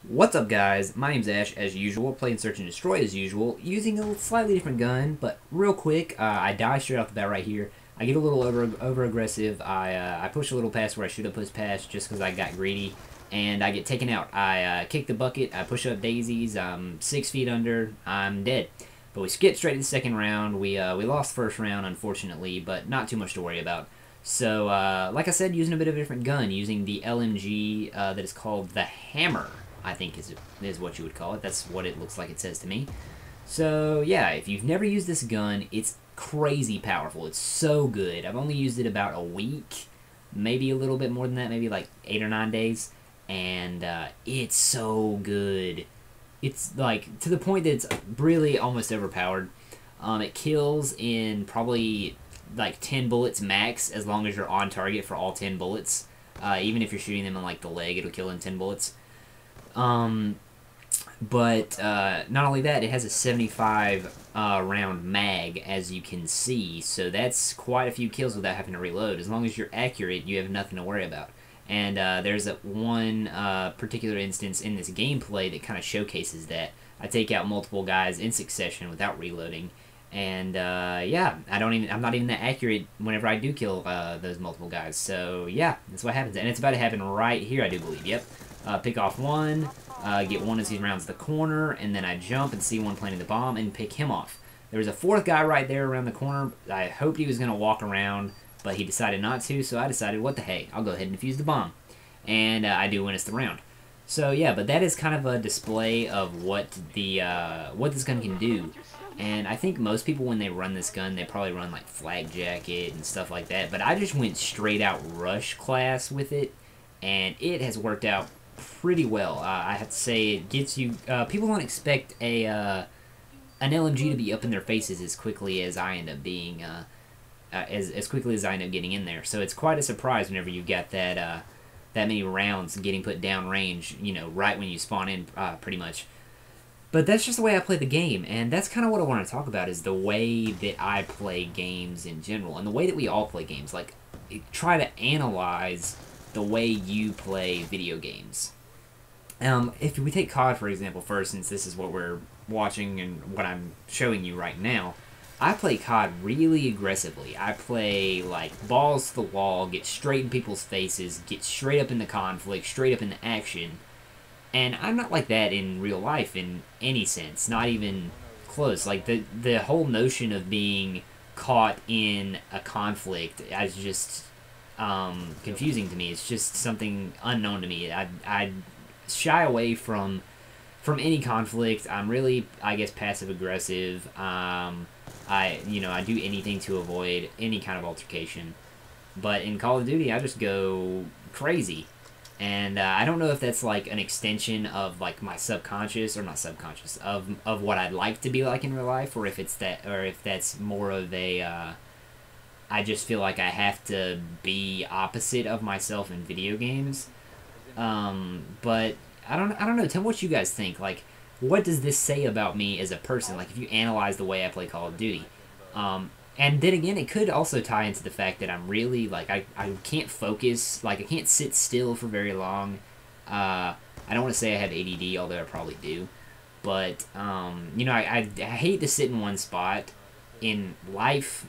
What's up, guys? My name's Ash, as usual, playing Search and Destroy as usual, using a slightly different gun, but real quick, I die straight off the bat right here. I get a little over aggressive. I push a little past where I should have pushed past just because I got greedy, and I get taken out. I kick the bucket, I push up daisies, I'm 6 feet under, I'm dead. But we skipped straight to the second round. We lost the first round, unfortunately, but not too much to worry about. So, like I said, using a bit of a different gun, using the LMG that is called the Hamr, I think is what you would call it. That's what it looks like it says to me. So, yeah, if you've never used this gun, it's crazy powerful. It's so good. I've only used it about a week, maybe a little bit more than that, maybe like 8 or 9 days, and it's so good. It's like to the point that it's really almost overpowered. It kills in probably like 10 bullets max, as long as you're on target for all 10 bullets. Even if you're shooting them in like the leg, it'll kill in 10 bullets. But not only that, it has a 75 round mag, as you can see, so that's quite a few kills without having to reload. As long as you're accurate, you have nothing to worry about. And there's one particular instance in this gameplay that kind of showcases that. I take out multiple guys in succession without reloading, and yeah, I'm not even that accurate whenever I do kill those multiple guys. So yeah, that's what happens, and it's about to happen right here, I do believe. Yep. Pick off one, get one as he rounds the corner, and then I jump and see one planting the bomb and pick him off. There was a fourth guy right there around the corner. I hoped he was going to walk around, but he decided not to, so I decided, what the hey, I'll go ahead and defuse the bomb. And I do win us the round. So yeah, but that is kind of a display of what this gun can do. And I think most people, when they run this gun, they probably run like Flak Jacket and stuff like that. But I just went straight out Rush class with it, and it has worked out pretty well. I have to say, it gets you. People don't expect an LMG to be up in their faces as quickly as I end up being, as quickly as I end up getting in there. So it's quite a surprise whenever you get that many rounds getting put down range. You know, right when you spawn in, pretty much. But that's just the way I play the game, and that's kind of what I want to talk about, is the way that I play games in general, and the way that we all play games. Like, try to analyze the way you play video games. If we take COD, for example, first, since this is what we're watching and what I'm showing you right now, I play COD really aggressively. I play, like, balls to the wall, get straight in people's faces, get straight up in the conflict, straight up in the action. And I'm not like that in real life in any sense, not even close. Like, the whole notion of being caught in a conflict is just confusing to me. It's just something unknown to me. I shy away from any conflict. I'm really, I guess, passive aggressive. I do anything to avoid any kind of altercation. But in Call of Duty, I just go crazy. And I don't know if that's like an extension of like my subconscious, or not subconscious, of what I'd like to be like in real life, or if it's that, or if that's more of a I just feel like I have to be opposite of myself in video games. But I don't know. Tell me what you guys think. Like, what does this say about me as a person? Like, if you analyze the way I play Call of Duty. And then again, it could also tie into the fact that I'm really, like, I can't focus. Like, I can't sit still for very long. I don't want to say I have ADD, although I probably do. But, I hate to sit in one spot. In life,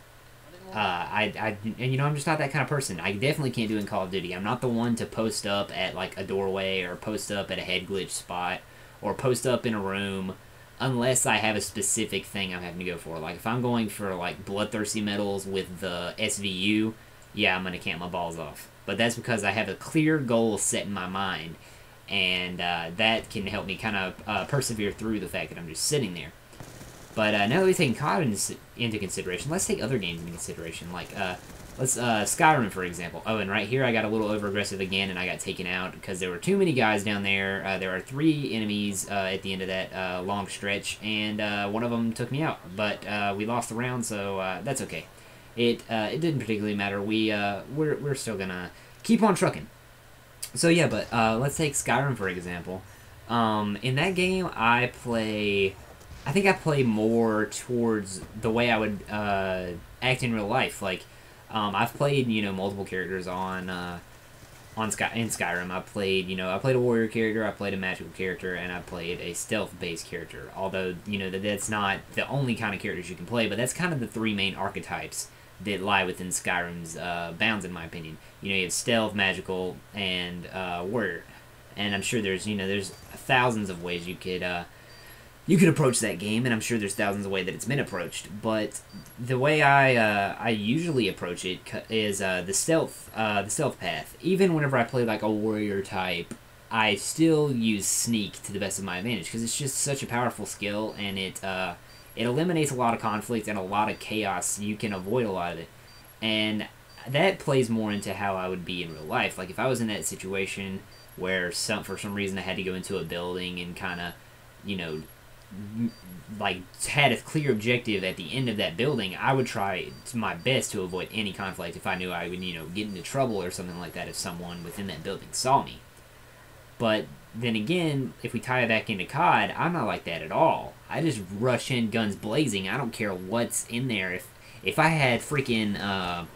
I'm just not that kind of person. I definitely can't do it in Call of Duty. I'm not the one to post up at, like, a doorway, or post up at a head glitch spot, or post up in a room, unless I have a specific thing I'm having to go for. Like, if I'm going for, like, bloodthirsty medals with the SVU, yeah, I'm going to camp my balls off. But that's because I have a clear goal set in my mind, and that can help me kind of persevere through the fact that I'm just sitting there. But now that we've taken COD into consideration, let's take other games into consideration. Like, let's Skyrim, for example. Oh, and right here I got a little over-aggressive again, and I got taken out because there were too many guys down there. There are 3 enemies at the end of that long stretch, and one of them took me out. But we lost the round, so that's okay. It didn't particularly matter. We're still gonna keep on trucking. So yeah, but let's take Skyrim, for example. In that game, I think I play more towards the way I would act in real life. Like, I've played, multiple characters on in Skyrim. I played, I played a warrior character, I played a magical character, and I played a stealth-based character. Although, that's not the only kind of characters you can play, but that's kind of the three main archetypes that lie within Skyrim's bounds, in my opinion. You have stealth, magical, and warrior. And I'm sure there's thousands of ways you could approach that game, and I'm sure there's thousands of ways that it's been approached. But the way I usually approach it is the stealth path. Even whenever I play like a warrior type, I still use sneak to the best of my advantage because it's just such a powerful skill, and it eliminates a lot of conflict and a lot of chaos. You can avoid a lot of it, and that plays more into how I would be in real life. Like if I was in that situation where for some reason I had to go into a building and kind of, like had a clear objective at the end of that building, I would try my best to avoid any conflict if I knew I would, get into trouble or something like that if someone within that building saw me. But then again, if we tie it back into COD, I'm not like that at all. I just rush in guns blazing. I don't care what's in there. If I had freaking,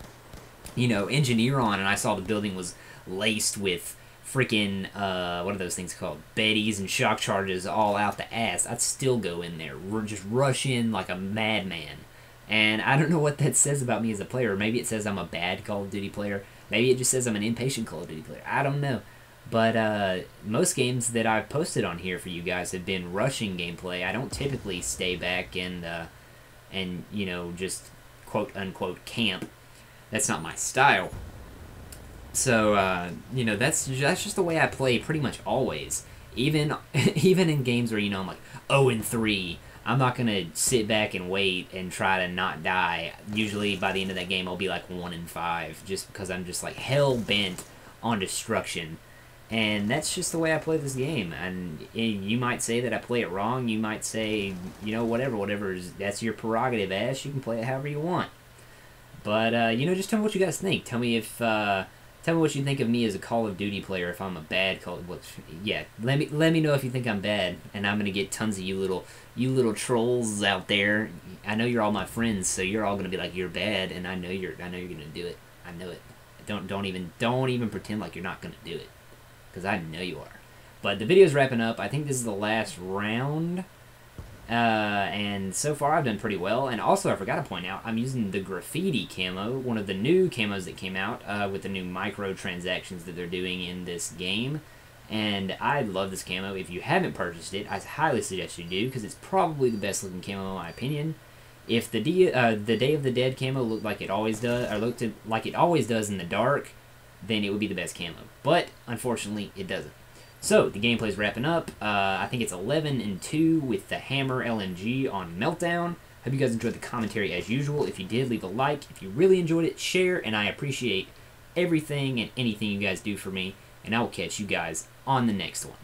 engineer on and I saw the building was laced with freaking, what are those things called? Betties and shock charges all out the ass, I'd still go in there. Just rush in like a madman. And I don't know what that says about me as a player. Maybe it says I'm a bad Call of Duty player. Maybe it just says I'm an impatient Call of Duty player. I don't know. But most games that I've posted on here for you guys have been rushing gameplay. I don't typically stay back and just quote-unquote camp. That's not my style. So, that's just the way I play pretty much always. Even in games where, I'm like 0-3, I'm not going to sit back and wait and try to not die. Usually by the end of that game, I'll be like 1-5, just because I'm just like hell-bent on destruction. And that's just the way I play this game. And you might say that I play it wrong. You might say, whatever. That's your prerogative, Ash. You can play it however you want. But, just tell me what you guys think. Tell me what you think of me as a Call of Duty player. If I'm a bad let me know if you think I'm bad, and I'm gonna get tons of you little trolls out there. I know you're all my friends, so you're all gonna be like, you're bad, and I know you're gonna do it. I know it. Don't even pretend like you're not gonna do it, because I know you are. But the video's wrapping up. I think this is the last round. And so far I've done pretty well. And also I forgot to point out, I'm using the graffiti camo, one of the new camos that came out with the new microtransactions that they're doing in this game. And I love this camo. If you haven't purchased it, I highly suggest you do, because it's probably the best looking camo in my opinion. If the Day of the Dead camo looked like it always does, or looked like it always does in the dark, then it would be the best camo. But unfortunately, it doesn't. So, the gameplay's wrapping up. I think it's 11-2 with the Hamr LMG on Meltdown. Hope you guys enjoyed the commentary as usual. If you did, leave a like. If you really enjoyed it, share, and I appreciate everything and anything you guys do for me. And I will catch you guys on the next one.